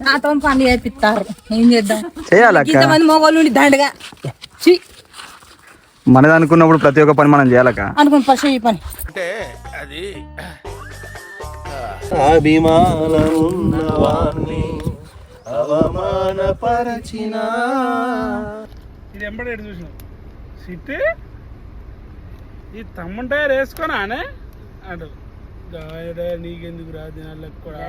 నాతో పని చేపిస్తారు. ఏం చేద్దాం, చేయాలక్క. ఇంతమంది మగవాళ్ళు దండగా మనది అనుకున్నప్పుడు ప్రతి ఒక్క పని మనం చేయాలక్క. అనుకుని ఫస్ట్ ఈ పని అంటే అది ఇది ఎంబడి చూసినావు సిట్టి ఈ తమ్ముంటే వేసుకొని ఆనే అటు నీకెందుకు రా దినాలకు కూడా.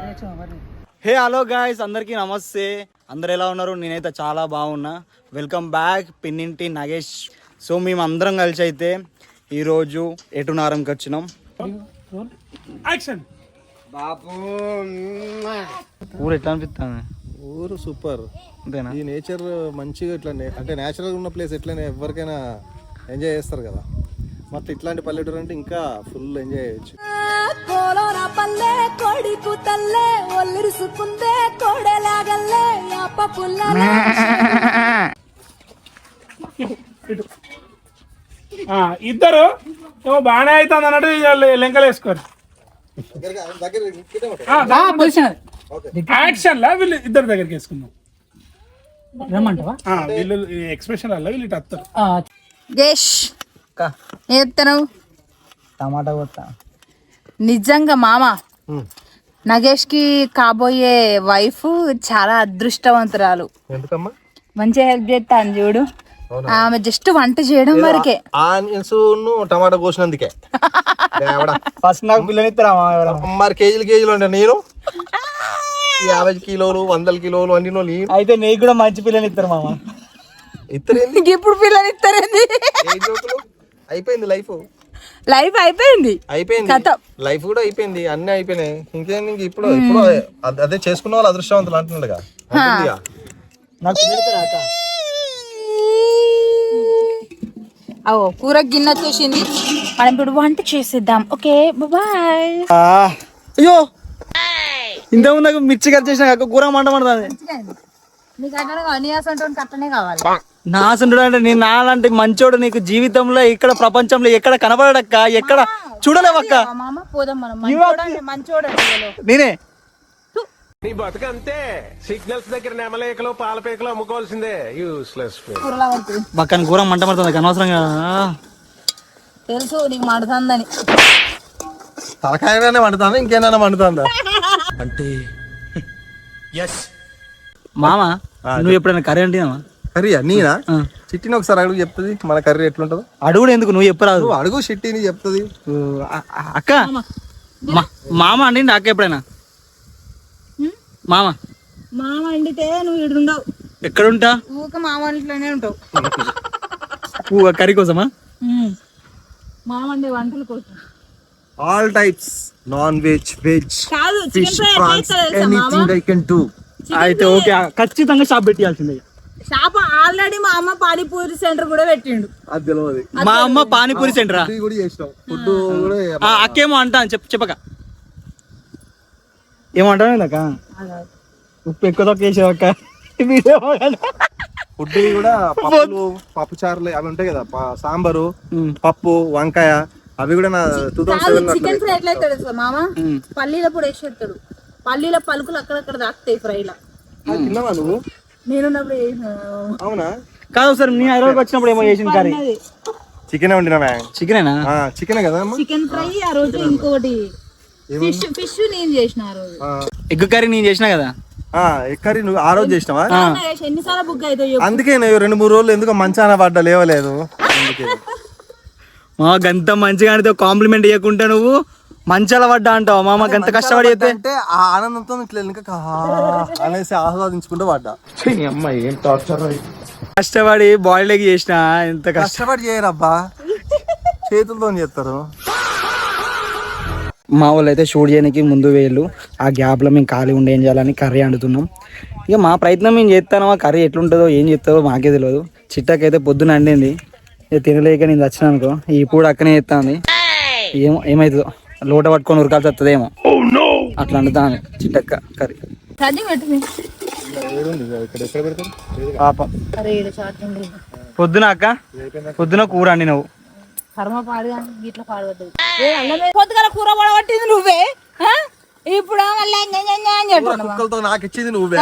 హే హలో గాయ్స్, అందరికీ నమస్తే. అందరు ఎలా ఉన్నారు? నేనైతే చాలా బాగున్నా. Welcome back Pinninti Nagesh. So మేము అందరం కలిసి అయితే ఈరోజు ఎటునారంకి వచ్చినాం. యాక్షన్ బాబు ఊరు ఎట్లా అనిపిస్తాను? ఊరు సూపర్. అంతేనా? ఈ నేచర్ మంచిగా ఇట్లానే అంటే న్యాచురల్గా ఉన్న ప్లేస్ ఎట్లనే ఎవరికైనా ఎంజాయ్ చేస్తారు కదా. మొత్తం ఇట్లాంటి పల్లెటూరు అంటే ఇంకా ఫుల్ ఎంజాయ్ చేయొచ్చు. ఇద్దరు ఏమో బాగానే అవుతుంది అన్నట్టు లెంకలు వేసుకోరు. యాక్షన్ లా వీళ్ళు ఇద్దరు దగ్గరికి వేసుకుందాం. రమ్మంటావా? వీళ్ళు ఎక్స్ప్రెషన్ వల్ల వీళ్ళు ఇటు వస్తారు. జేష్ ఏత్తను టమాటా కొత్తా. నిజంగా మామ, నగేష్ కి కాబోయే వైఫ్ చాలా అదృష్టవంతురాలు. ఎందుకమ్మా? మంచిగా హెల్ప్ చేస్తాను చూడు. ఆమె జస్ట్ వంట చేయడం వరకే. ఆనియన్స్ టమాటా కోసినందుకే ఫస్ట్ నాకు పిల్లని ఇస్తారా? మరి కేజీలు అంటే నేను 50 కిలోలు 100 కిలోలు అన్ని అయితే నీకు కూడా మంచి పిల్లని ఇస్తారు మామ. ఇద్దరు ఇప్పుడు పిల్లలు ఇస్తారేంది? అయిపోయింది లైఫ్ అయిపోయింది. లైఫ్ కూడా అయిపోయింది, అన్ని అయిపోయినాయి. ఇంకేం ఇప్పుడు అదే చేసుకున్న వాళ్ళు అదృష్టవంతులు అంటున్నాడుగా. నాకు అవో కూర గిన్నె వచ్చేసింది. మనం ఇప్పుడు వంట చేసేద్దాం. Okay bye. అయ్యో ఇంతకుముందు నాకు మిర్చి కట్ చేసిన కూర మంట మండుతుంది. నీకు అట్లనే కావాలి. నా అసంటుడు అంటే నేను నాలంటే మంచోడు నీకు జీవితంలో ఇక్కడ ప్రపంచంలో ఎక్కడ కనబడక్క, ఎక్కడ చూడలేవక్క. మామ పోదాం మనం. మంచోడు నేనే నీ బతుకంతే. సిగ్నల్స్ దగ్గర నెమలేకలు పాలపేకలు అమ్ముకోవాల్సిందే. యూస్లెస్ పక్కన కూర మంట పడుతుంది అనవసరంగా. తెలుసు నీకు మండుతుందని. తలకాయనే వండుతాను, ఇంకేమైనా వండుతుందా అంటే మామ నువ్వు ఎప్పుడైనా కర్రీ అంటున్నావా? కర్రీయా? నేనా? చిట్టిని ఒకసారి అడుగు చెప్తుంది మన కర్రీ ఎట్లుంటుందో. అడుగుడు ఎందుకు, నువ్వు చెప్పరాదు. అడుగు చిట్టిని చెప్తుంది. అక్క మామ అండి అక్క ఎప్పుడైనా? మామ వండితే నువ్వు ఇడుండవు. ఎక్కడుంటా? ఊక మామ ఇంట్లోనే ఉంటావు. కర్రీ కోసమా? మామ వండే వంటల కోసం. All types, non veg, veg, కాదు, fish, prawns, anything I can do. అయితే ఓకే, ఖచ్చితంగా షాప్ పెట్టాల్సిందే. షాప్ ఆల్రెడీ మా అమ్మ పానీపూరి సెంటర్ కూడా పెట్టిండు. అది తెలియదు. మా అమ్మ పానీపూరి సెంటరా? కూడా చేసినాం. ఫుడ్ కూడా అక్కేమో అంటాను చెప్పక ఏమంటాను అక్క. ఉప్పు ఎక్కువ తక్కువ వేసావక్క. ఫుడ్ కూడా పప్పు చారులు అవి ఉంటాయి కదా, సాంబారు, పప్పు, వంకాయ, అవి కూడా నా 2007 చికెన్ ఫ్రై ఎట్లా అవుతాడు మామ? పల్లీల పొడి వేసేస్తాడు. పల్లీల పలుకులు అక్కడక్కడ దాక్కుతాయి ఫ్రైలా. తిన్నావా నువ్వు? నేనున్నప్పుడు అవునా? కాదు సార్, నీ హైదరాబాద్ వచ్చినప్పుడు ఏమో చేసిన కర్రీ చికెన్ వండినా. చికెనేనా? చికెనే కదా. చికెన్ ఫ్రై ఆ రోజు. ఇంకోటి ఫిష్ నేను చేసిన ఆ రోజు. ఎగ్ కర్రీ నేను చేసిన కదా. కర్రీ నువ్వు ఆ రోజు చేసినావా? ఎన్నిసార్లు బుక్ అవుతాయి? అందుకే నేను 2-3 రోజులు ఎందుకో మంచాన పడ్డా లేవలేదు. అందుకే మా గంత మంచిగా అంటే కాంప్లిమెంట్ ఇవ్వకుంటే నువ్వు మంచాల పడ్డా అంటావు. మామ గంత కష్టపడి అయితే అంటే ఆ ఆనందంతో ఇట్లా ఇంకా అనేసి ఆస్వాదించుకుంటూ పడ్డా. ఏం టార్చర్. కష్టపడి బాయిల్డ్ ఎగ్ చేసిన. ఎంత కష్టపడి చేయరబ్బా, చేతులతో చేస్తారు. మా వాళ్ళు అయితే షూట్ చేయడానికి ముందు వేళ్ళు. ఆ గ్యాప్లో మేము ఖాళీ ఉండి ఏం చేయాలని కర్రీ వండుతున్నాం. ఇక మా ప్రయత్నం మేము చేస్తాను. ఆ కర్రీ ఎట్లుంటుందో ఏం చేస్తుందో మాకే తెలియదు. చిట్టకైతే పొద్దున వండింది, ఇక తినలేక నేను వచ్చిన అనుకో ఈ పూట అక్కనే చేస్తాను. ఏమవుతుందో లోట పట్టుకొని ఉరకాల్సి వస్తుందేమో, అట్లా వండుతాను చిట్టక్క కర్రీ. పొద్దున అక్క పొద్దున కూర వండినవు. కర్మ పాడుగా ఇట్లా పాడవద్దు. పొద్దుగల కూర పడబట్టింది నువ్వే. ఇప్పుడు మళ్ళీ అని చెప్పాను కుక్కలతో నాకు ఇచ్చింది నువ్వే.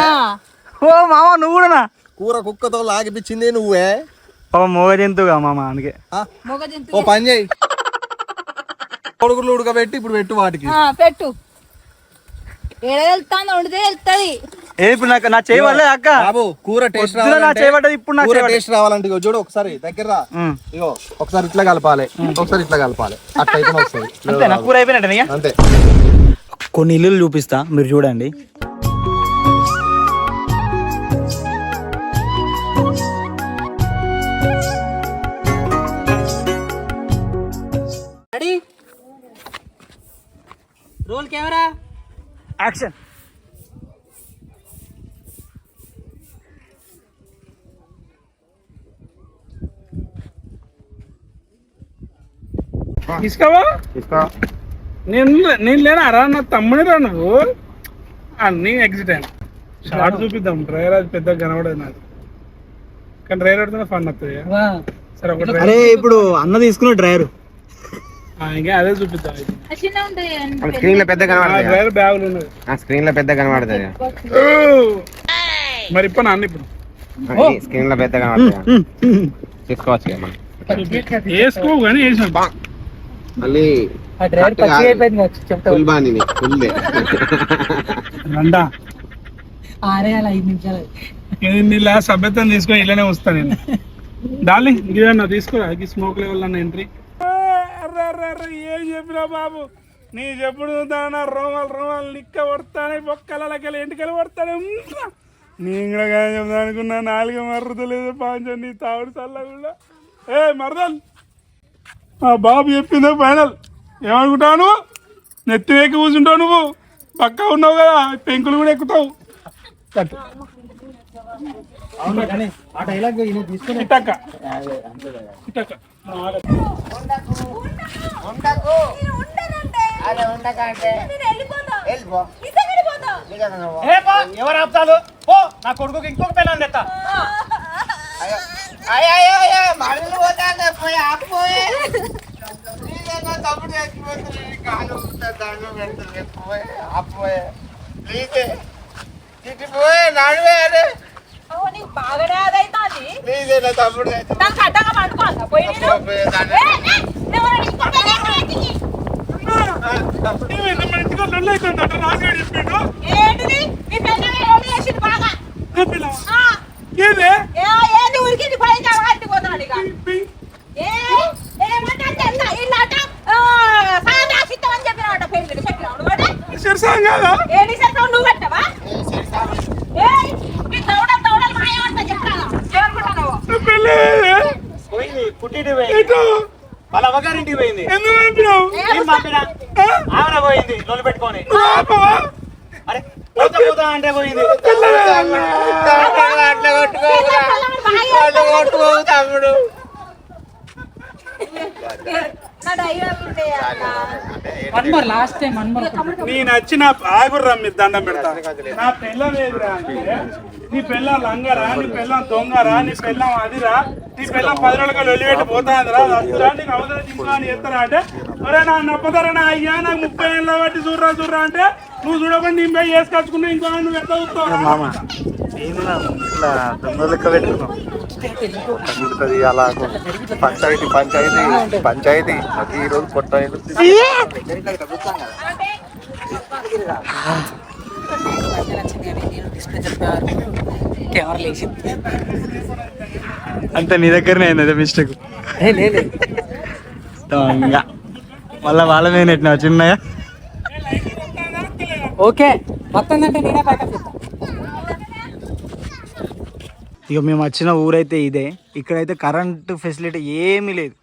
ఓ మామ నువ్వు కూడా కూర కుక్కతో లాగిపించింది నువ్వే. ఓ మోగ జంతువుగా మామ అందుకే. మొగ ఓ జంతువు పని చేయి, కొడుకులు ఉడకబెట్టి ఇప్పుడు పెట్టు వాటికి. పెట్టు. ఏడ వెళ్తాను వండితే వెళ్తుంది. ఇప్పుడు నా చేయి వల్లే అక్క. బాబు కూర టేస్ట్ నా చేయబడ్డది ఇప్పుడు నా కూర టేస్ట్ రావాలంటే ఇగో చూడు ఒకసారి దగ్గర రా. ఇగో ఒకసారి ఇట్లా కలపాలి, ఒకసారి ఇట్లా కలపాలి, అట్లయితే వస్తుంది. అంతే నా కూర అయిపోయినట్టు అంతే. కొన్ని ఇల్లులు చూపిస్తా మీరు చూడండి. Roll camera action. తీసుకోవా నేను లేనా రా, నా తమ్ముని రా నువ్వు. అన్నీ ఎగ్జిట్ అయినా షార్ట్ చూపిద్దాం. డ్రైవర్ అది పెద్దగా కనబడదు నాకు, కానీ డ్రైవర్ ఆడుతున్న ఫన్ వస్తుంది. సరే ఒక అరే ఇప్పుడు అన్న తీసుకున్న డ్రైవర్ ఇంకా అదే చూపిద్దాం. స్క్రీన్ లో పెద్ద కనబడుతుంది, డ్రైవర్ బ్యాగులు ఉన్నది. స్క్రీన్ లో పెద్ద కనబడుతుంది, మరి ఇప్పుడు అన్న ఇప్పుడు స్క్రీన్ లో పెద్ద కనబడుతుంది. తీసుకోవచ్చు వేసుకో కానీ వేసిన మళ్ళీ ఫుల్ బాని ఫుల్ రండా 5 నిమిషాలు నీళ్ళ సభ్యత్వం తీసుకొని ఇలానే వస్తా నేను. డార్లింగ్ ఇదన్నా తీసుకోరా, స్మోక్ లెవెల్ అన్న ఎంట్రీ. ఏం చెప్పినా బాబు, నీ చెప్పుడు రోమాలు నిక్క పడతానే, బొక్కలకెళ్ళి ఎంటికలు పడతానే. నేను కూడా కానీ చెప్తా అనుకున్నా, 4 మర్రతలేదు పాంచ నీ తావుడు చల్ల కూడా. మరదల్ బాబు చెప్పిందే ఫైనల్. ఏమనుకుంటావు నువ్వు? నెత్తి వేకి కూర్చుంటావు నువ్వు, పక్కా ఉన్నావు కదా, పెంకులు కూడా ఎక్కుతావు. ఇటక్క ఇటక్క ఎవరు ఆపుతారు? ఓ నా కొడుకు ఇంకొక పిల్లని తెస్తా. వాళ్ళ అమ్మగారింటికి పోయింది. ఆమె పోయింది లోన్ పెట్టుకొని. అరే పోతా అంటే పోయింది. నేను వచ్చిన ఆగుర్రా మీరు దండం పెడతా. నా పిల్లం ఏదిరా అంటే, నీ పిల్లం లంగరా, నీ పిల్లం దొంగరా, నీ పిల్లం అదిరా, నీ పిల్లం 10 రోజులుగా వెళ్ళిపెట్టి పోతాందిరా, అదిరా నీకు అవసరం ఇంకా అని చెప్తారా అంటే, ఒరే నా నప్పతారా నా అయ్యా, నాకు 30 ఏళ్ళ బట్టి చూడరా అంటే, నువ్వు చూడకుండా నీ పోయి వేసుకొచ్చుకున్నా ఇంకో నువ్వు ఎట్లా చూస్తావు? దొంగ లెక్క పెట్టుకున్నాం. అలా పంచాయతీ అది ఈ రోజు కొట్ట అంతే నీ దగ్గరనే అయింది అదే మిస్టేక్. మళ్ళా వాళ్ళ మీద నెట్టినా చిన్నగా. ఓకే మొత్తం అంటే నేనే ప్యాకప్ చేస్తా. ఇక మేము వచ్చిన ఊరైతే ఇదే. ఇక్కడైతే కరెంటు ఫెసిలిటీ ఏమీ లేదు.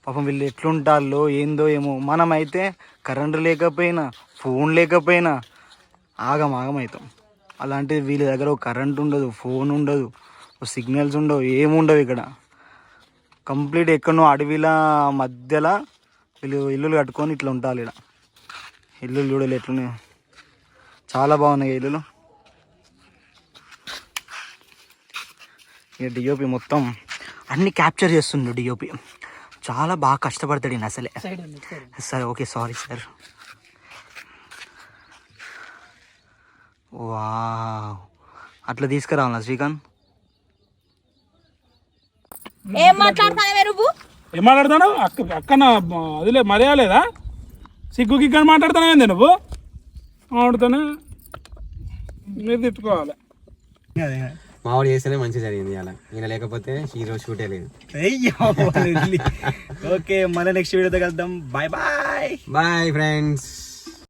పాపం వీళ్ళు ఎట్లుంటారో ఏందో ఏమో. మనమైతే కరెంటు లేకపోయినా ఫోన్ లేకపోయినా ఆగం అవుతాం. అలాంటిది వీళ్ళ దగ్గర కరెంట్ ఉండదు, ఫోన్ ఉండదు, సిగ్నల్స్ ఉండవు, ఏముండవు. ఇక్కడ కంప్లీట్ ఎక్కడో అడవిల మధ్యలో వీళ్ళు ఇల్లులు కట్టుకొని ఇట్లా ఉంటారు. ఇక్కడ ఇల్లులు చూడాలి ఎట్లున్నాయి, చాలా బాగున్నాయి ఇల్లులు. ఇక డిఓపి మొత్తం అన్ని క్యాప్చర్ చేస్తుండు. డిఓపి చాలా బాగా కష్టపడతాడు ఈయన అసలే. సరే ఓకే సారీ సార్. వావ్, అట్లా తీసుకురావాలా శ్రీకాంత్? ఏం మాట్లాడతానే నువ్వు? ఏం మాట్లాడతాను? అక్కన అదిలే మర్యాద లేదా? సిగ్గు గిగ్గని మాట్లాడుతానే ఏంది నువ్వు? మాట్లాడుతానే మీరు తిట్టుకోవాలి. మావాడు చేస్తేనే మంచిగా జరిగింది అలా, ఈయన లేకపోతే హీరో షూటే లేదు. ఓకే, మన నెక్స్ట్ వీడియోతో కలుద్దాం. Bye bye. Bye friends.